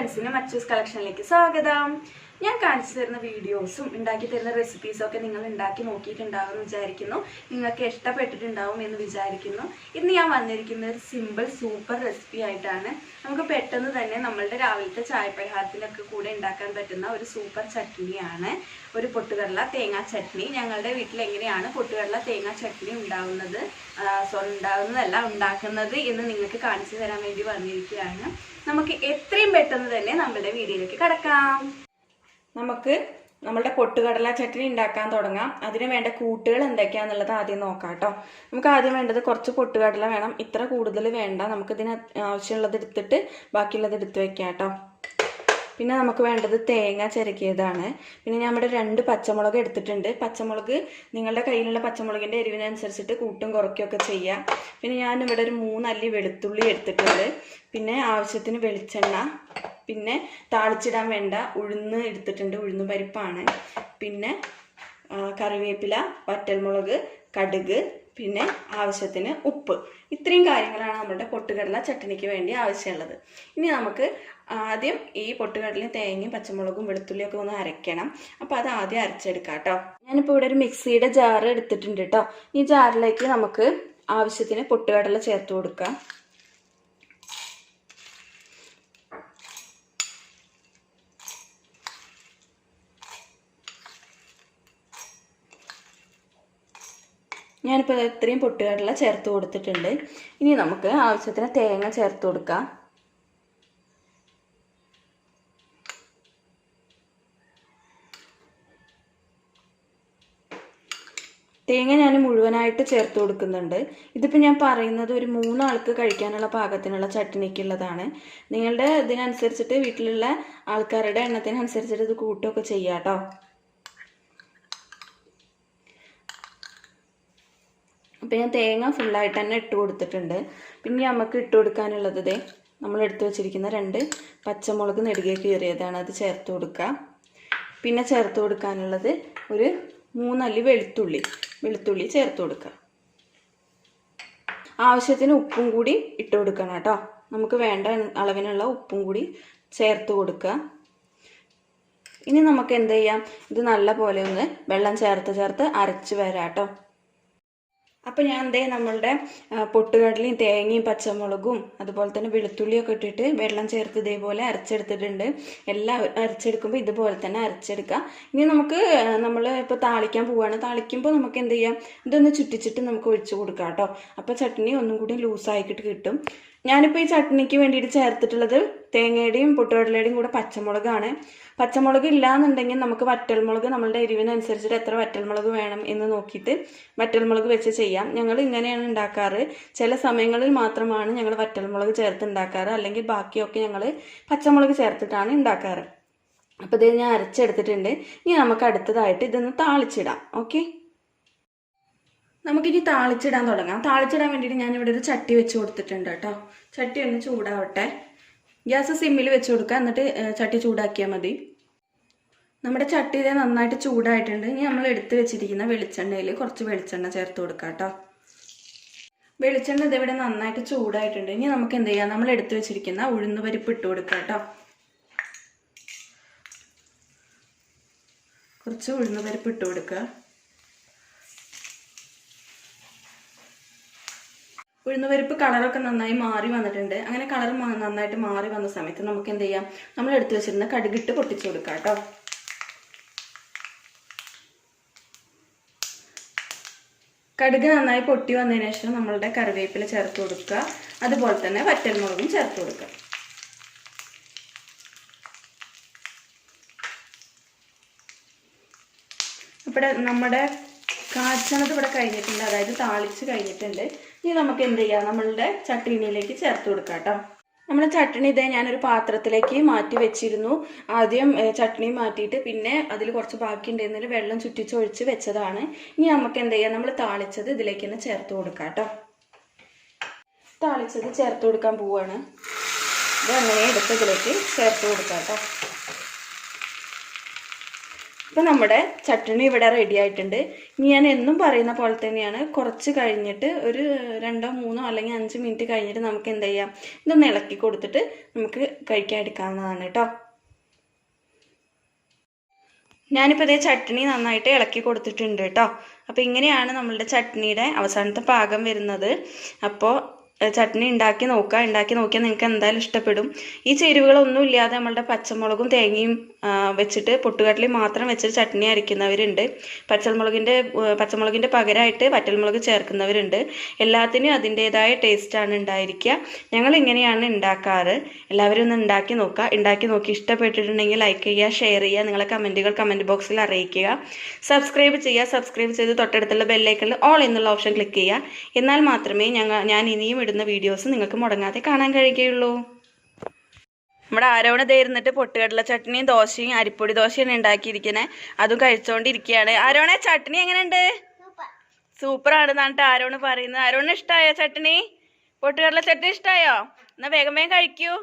ഫ്രണ്ട്സിനും മച്ചൂസ് കളക്ഷനിലേക്ക് സ്വാഗതം. ഞാൻ കാണിച്ചു തരുന്ന വീഡിയോസും ഉണ്ടാക്കി തരുന്ന റെസിപ്പീസും ഒക്കെ നിങ്ങൾ ഉണ്ടാക്കി നോക്കിയിട്ടുണ്ടാവും എന്ന് വിചാരിക്കുന്നു. നിങ്ങൾക്ക് ഇഷ്ടപ്പെട്ടിട്ടുണ്ടാവും എന്ന് വിചാരിക്കുന്നു. ഇന്ന് ഞാൻ വന്നിരിക്കുന്ന ഒരു സിമ്പിൾ സൂപ്പർ റെസിപ്പി ആയിട്ടാണ്. നമുക്ക് പെട്ടെന്ന് തന്നെ നമ്മളുടെ രാവിലത്തെ ചായപലഹാരത്തിനൊക്കെ കൂടെ ഉണ്ടാക്കാൻ പറ്റുന്ന ഒരു സൂപ്പർ ചട്നിയാണ് ഒരു പൊട്ടുകടല തേങ്ങാ ചട്നി. ഞങ്ങളുടെ വീട്ടിൽ എങ്ങനെയാണ് പൊട്ടുകടല തേങ്ങാ ചട്നി ഉണ്ടാക്കുന്നത് എന്ന് നിങ്ങൾക്ക് കാണിച്ചു തരാൻ വേണ്ടി വന്നിരിക്കുകയാണ്. നമുക്ക് എത്രയും പെട്ടെന്ന് തന്നെ നമ്മുടെ വീഡിയോയിലേക്ക് കടക്കാം. നമുക്ക് നമ്മളുടെ പൊട്ടുകടല ചട്നി ഉണ്ടാക്കാൻ തുടങ്ങാം. അതിന് വേണ്ട കൂട്ടുകൾ എന്തൊക്കെയാണെന്നുള്ളത് ആദ്യം നോക്കാം കേട്ടോ. നമുക്ക് ആദ്യം വേണ്ടത് കുറച്ച് പൊട്ടുകടല വേണം. ഇത്ര കൂടുതൽ വേണ്ട. നമുക്കിതിന് ആവശ്യമുള്ളത് എടുത്തിട്ട് ബാക്കിയുള്ളത് എടുത്ത് വെക്കാം കേട്ടോ. പിന്നെ നമുക്ക് വേണ്ടത് തേങ്ങ ചിരകിയതാണ്. പിന്നെ ഞാൻ ഇവിടെ 2 പച്ചമുളക് എടുത്തിട്ടുണ്ട്. പച്ചമുളക് നിങ്ങളുടെ കയ്യിലുള്ള പച്ചമുളകിൻ്റെ എരിവിനനുസരിച്ചിട്ട് കൂട്ടും കുറയ്ക്കുകയൊക്കെ ചെയ്യാം. പിന്നെ ഞാനിവിടെ ഒരു 3 അല്ലി വെളുത്തുള്ളി എടുത്തിട്ടുണ്ട്. പിന്നെ ആവശ്യത്തിന് വെളിച്ചെണ്ണ, പിന്നെ താളിച്ചിടാൻ വേണ്ട ഉഴുന്ന് എടുത്തിട്ടുണ്ട്. ഉഴുന്ന് പരിപ്പാണ്. പിന്നെ കറിവേപ്പില, വറ്റൽമുളക്, കടുക്, പിന്നെ ആവശ്യത്തിന് ഉപ്പ്. ഇത്രയും കാര്യങ്ങളാണ് നമ്മുടെ പൊട്ടുകടല ചട്നിക്ക് വേണ്ടി ആവശ്യമുള്ളത്. ഇനി നമുക്ക് ആദ്യം ഈ പൊട്ടുകടലയും തേങ്ങയും പച്ചമുളകും വെളുത്തുള്ളിയൊക്കെ ഒന്ന് അരയ്ക്കണം. അപ്പോൾ അത് ആദ്യം അരച്ചെടുക്കാം കേട്ടോ. ഞാനിപ്പോൾ ഇവിടെ ഒരു മിക്സിയുടെ ജാറ് എടുത്തിട്ടുണ്ട് കേട്ടോ. ഈ ജാറിലേക്ക് നമുക്ക് ആവശ്യത്തിന് പൊട്ടുകടല ചേർത്ത് കൊടുക്കാം. ഞാനിപ്പോൾ ഇത്രയും പൊട്ടുകടല ചേർത്ത് കൊടുത്തിട്ടുണ്ട്. ഇനി നമുക്ക് ആവശ്യത്തിന് തേങ്ങ ചേർത്ത് കൊടുക്കാം. തേങ്ങ ഞാൻ മുഴുവനായിട്ട് ചേർത്ത് കൊടുക്കുന്നുണ്ട്. ഇതിപ്പോൾ ഞാൻ പറയുന്നത് ഒരു 3 ആൾക്ക് കഴിക്കാനുള്ള പാകത്തിനുള്ള ചട്നിക്കുള്ളതാണ്. നിങ്ങളുടെ ഇതിനനുസരിച്ചിട്ട് വീട്ടിലുള്ള ആൾക്കാരുടെ എണ്ണത്തിനനുസരിച്ചിട്ട് ഇത് കൂട്ടുകയൊക്കെ ചെയ്യാം കേട്ടോ. അപ്പോൾ ഞാൻ തേങ്ങ ഫുള്ളായിട്ട് തന്നെ ഇട്ട് കൊടുത്തിട്ടുണ്ട്. പിന്നെ നമുക്ക് ഇട്ട് കൊടുക്കാനുള്ളത് നമ്മൾ എടുത്തു വെച്ചിരിക്കുന്ന 2 പച്ചമുളക് നെടുകെ കീറിയതാണ്. അത് ചേർത്ത് കൊടുക്കുക. പിന്നെ ചേർത്ത് കൊടുക്കാനുള്ളത് ഒരു 3 അല്ലി വെളുത്തുള്ളി ചേർത്ത് കൊടുക്കുക. ആവശ്യത്തിന് ഉപ്പും കൂടി ഇട്ട് കൊടുക്കണം കേട്ടോ. നമുക്ക് വേണ്ട അളവിനുള്ള ഉപ്പും കൂടി ചേർത്ത് കൊടുക്കുക. ഇനി നമുക്ക് എന്ത് ചെയ്യാം, ഇത് നല്ല പോലെ ഒന്ന് വെള്ളം ചേർത്ത് അരച്ച് വരാം കേട്ടോ. അപ്പോൾ ഞാൻ നമ്മളുടെ പൊട്ടുകടലയും തേങ്ങയും പച്ചമുളകും അതുപോലെ തന്നെ വെളുത്തുള്ളിയൊക്കെ ഇട്ടിട്ട് വെള്ളം ചേർത്ത് ഇതേപോലെ അരച്ചെടുത്തിട്ടുണ്ട്. എല്ലാം അരച്ചെടുക്കുമ്പോൾ ഇതുപോലെ തന്നെ അരച്ചെടുക്കുക. ഇനി നമുക്ക് നമ്മൾ ഇപ്പോൾ താളിക്കാൻ പോവുകയാണ്. താളിക്കുമ്പോൾ നമുക്ക് എന്ത് ചെയ്യാം, ഇതൊന്ന് ചുറ്റിച്ചിട്ട് നമുക്ക് ഒഴിച്ച് കൊടുക്കാം കേട്ടോ. അപ്പോൾ ചട്നി ഒന്നും കൂടി ലൂസാക്കിയിട്ട് കിട്ടും. ഞാനിപ്പോൾ ഈ ചട്നിക്ക് വേണ്ടിയിട്ട് ചേർത്തിട്ടുള്ളത് തേങ്ങയുടെയും പൊട്ടുകടലയുടെയും കൂടെ പച്ചമുളകാണ്. പച്ചമുളക് ഇല്ലാന്നുണ്ടെങ്കിൽ നമുക്ക് വറ്റൽമുളക് നമ്മളുടെ എരിവിനനുസരിച്ചിട്ട് എത്ര വറ്റൽമുളക് വേണം എന്ന് നോക്കിയിട്ട് വറ്റൽമുളക് വെച്ച് ചെയ്യാം. ഞങ്ങൾ ഇങ്ങനെയാണ് ഉണ്ടാക്കാറ്. ചില സമയങ്ങളിൽ മാത്രമാണ് ഞങ്ങൾ വറ്റൽമുളക് ചേർത്ത് ഉണ്ടാക്കാറ്. അല്ലെങ്കിൽ ബാക്കിയൊക്കെ ഞങ്ങൾ പച്ചമുളക് ചേർത്തിട്ടാണ് ഉണ്ടാക്കാറ്. അപ്പോൾ ഇത് ഞാൻ അരച്ചെടുത്തിട്ടുണ്ട്. ഇനി നമുക്ക് അടുത്തതായിട്ട് ഇതൊന്ന് താളിച്ചിടാം. ഓക്കെ, നമുക്കിനി താളിച്ചിടാൻ തുടങ്ങാം. താളിച്ചിടാൻ വേണ്ടിയിട്ട് ഞാനിവിടെ ഒരു ചട്ടി വെച്ച് കൊടുത്തിട്ടുണ്ട് കേട്ടോ. ചട്ടി ഒന്ന് ചൂടാവട്ടെ. ഗ്യാസ് സിമ്മിൽ വെച്ച് കൊടുക്കുക. എന്നിട്ട് ചട്ടി ചൂടാക്കിയാൽ മതി. നമ്മുടെ ചട്ടി നന്നായിട്ട് ചൂടായിട്ടുണ്ട്. ഇനി നമ്മൾ എടുത്ത് വെച്ചിരിക്കുന്ന വെളിച്ചെണ്ണയിൽ കുറച്ച് വെളിച്ചെണ്ണ ചേർത്ത് കൊടുക്കാം കേട്ടോ. വെളിച്ചെണ്ണ ഇതിവിടെ നന്നായിട്ട് ചൂടായിട്ടുണ്ട്. ഇനി നമുക്ക് എന്ത് ചെയ്യാം, നമ്മൾ എടുത്ത് വെച്ചിരിക്കുന്ന ഉഴുന്ന് പരിപ്പ് ഇട്ട് കൊടുക്കാം കേട്ടോ. കുറച്ച് ഉഴുന്ന് പരിപ്പ് ഇട്ട് കൊടുക്കുക. ഉഴുന്നുപരിപ്പ് കളറൊക്കെ നന്നായി മാറി വന്നിട്ടുണ്ട്. അങ്ങനെ കളർ നന്നായിട്ട് മാറി വന്ന സമയത്ത് നമുക്ക് എന്ത് ചെയ്യാം, നമ്മൾ എടുത്തു വെച്ചിരുന്ന കടുകിട്ട് പൊട്ടിച്ചു കൊടുക്കാം കേട്ടോ. കടുക് നന്നായി പൊട്ടി വന്നതിന് ശേഷം നമ്മളുടെ കറിവേപ്പില ചേർത്ത് കൊടുക്കുക. അതുപോലെ തന്നെ വറ്റൽമുളകും ചേർത്ത് കൊടുക്കുക. ഇവിടെ നമ്മുടെ കാച്ചണത് ഇവിടെ കഴിഞ്ഞിട്ടുണ്ട്, അതായത് താളിച്ച് കഴിഞ്ഞിട്ടുണ്ട്. ഇനി നമുക്ക് എന്ത് ചെയ്യാം, നമ്മളുടെ ചട്നിയിലേക്ക് ചേർത്ത് കൊടുക്കാം കേട്ടോ. നമ്മുടെ ചട്നി ഞാനൊരു പാത്രത്തിലേക്ക് മാറ്റി വെച്ചിരുന്നു. ആദ്യം ചട്നി മാറ്റിയിട്ട് പിന്നെ അതിൽ കുറച്ച് ബാക്കി ഉണ്ടായിരുന്നതിൽ വെള്ളം ചുറ്റിച്ചൊഴിച്ച് വെച്ചതാണ്. ഇനി നമുക്ക് എന്ത് ചെയ്യാം, നമ്മൾ താളിച്ചത് ഇതിലേക്ക് തന്നെ ചേർത്ത് കൊടുക്കാം കേട്ടോ. താളിച്ചത് ചേർത്ത് കൊടുക്കാൻ പോവുകയാണ്. ഇത് അങ്ങനെ എടുത്ത് ഇതിലേക്ക് ചേർത്ത് കൊടുക്കാം കേട്ടോ. അപ്പോൾ നമ്മുടെ ചട്നി ഇവിടെ റെഡി ആയിട്ടുണ്ട്. ഇനി ഞാൻ എന്നും പറയുന്ന പോലെ തന്നെയാണ്, കുറച്ച് കഴിഞ്ഞിട്ട് ഒരു 2, 3 അല്ലെങ്കിൽ 5 മിനിറ്റ് കഴിഞ്ഞിട്ട് നമുക്ക് എന്ത് ചെയ്യാം, ഇതൊന്ന് ഇളക്കി കൊടുത്തിട്ട് നമുക്ക് കഴിക്കാൻ എടുക്കാവുന്നതാണ് കേട്ടോ. ഞാനിപ്പോൾ ഇതേ ചട്നി നന്നായിട്ട് ഇളക്കി കൊടുത്തിട്ടുണ്ട് കേട്ടോ. അപ്പോൾ ഇങ്ങനെയാണ് നമ്മളുടെ ചട്നിയുടെ അവസാനത്തെ പാകം വരുന്നത്. അപ്പോൾ ചട്നി ഉണ്ടാക്കി നോക്കിയാൽ നിങ്ങൾക്ക് എന്തായാലും ഇഷ്ടപ്പെടും. ഈ ചേരുവകളൊന്നും ഇല്ലാതെ നമ്മളുടെ പച്ചമുളകും തേങ്ങയും വെച്ചിട്ട് പൊട്ടുകടലി മാത്രം വെച്ചിട്ട് ചട്നി അരയ്ക്കുന്നവരുണ്ട്. പച്ചമുളകിൻ്റെ പകരമായിട്ട് വറ്റൽമുളക് ചേർക്കുന്നവരുണ്ട്. എല്ലാത്തിനും അതിൻ്റേതായ ടേസ്റ്റാണ് ഉണ്ടായിരിക്കുക. ഞങ്ങൾ ഇങ്ങനെയാണ് ഉണ്ടാക്കാറ്. എല്ലാവരും ഒന്ന് ഉണ്ടാക്കി നോക്കി ഇഷ്ടപ്പെട്ടിട്ടുണ്ടെങ്കിൽ ലൈക്ക് ചെയ്യുക, ഷെയർ ചെയ്യുക, നിങ്ങളെ കമൻറ്റുകൾ കമൻറ്റ് ബോക്സിൽ അറിയിക്കുക. സബ്സ്ക്രൈബ് ചെയ്ത് തൊട്ടടുത്തുള്ള ബെല്ലൈക്കണിൽ ഓൾ എന്നുള്ള ഓപ്ഷൻ ക്ലിക്ക് ചെയ്യുക. എന്നാൽ മാത്രമേ ഞാൻ ഇനിയും ഇടുന്ന വീഡിയോസ് നിങ്ങൾക്ക് മുടങ്ങാതെ കാണാൻ കഴിയുകയുള്ളൂ. നമ്മുടെ ആരോണ് ഇരുന്നിട്ട് പൊട്ടുകടല ചട്നിയും ദോശയും അരിപ്പൊടി ദോശയാണ് ഉണ്ടാക്കിയിരിക്കുന്നത്. അതും കഴിച്ചോണ്ടിരിക്കുകയാണ്. ആരോണെ ചട്നി എങ്ങനെയുണ്ട്? സൂപ്പറാണ് എന്നിട്ട് ആരോണ് പറയുന്നത്. ആരോണ് ഇഷ്ടമായോ ചട്നി? പൊട്ടുകടല ചട്നി ഇഷ്ടമായോ? എന്നാ വേഗം കഴിക്കൂ.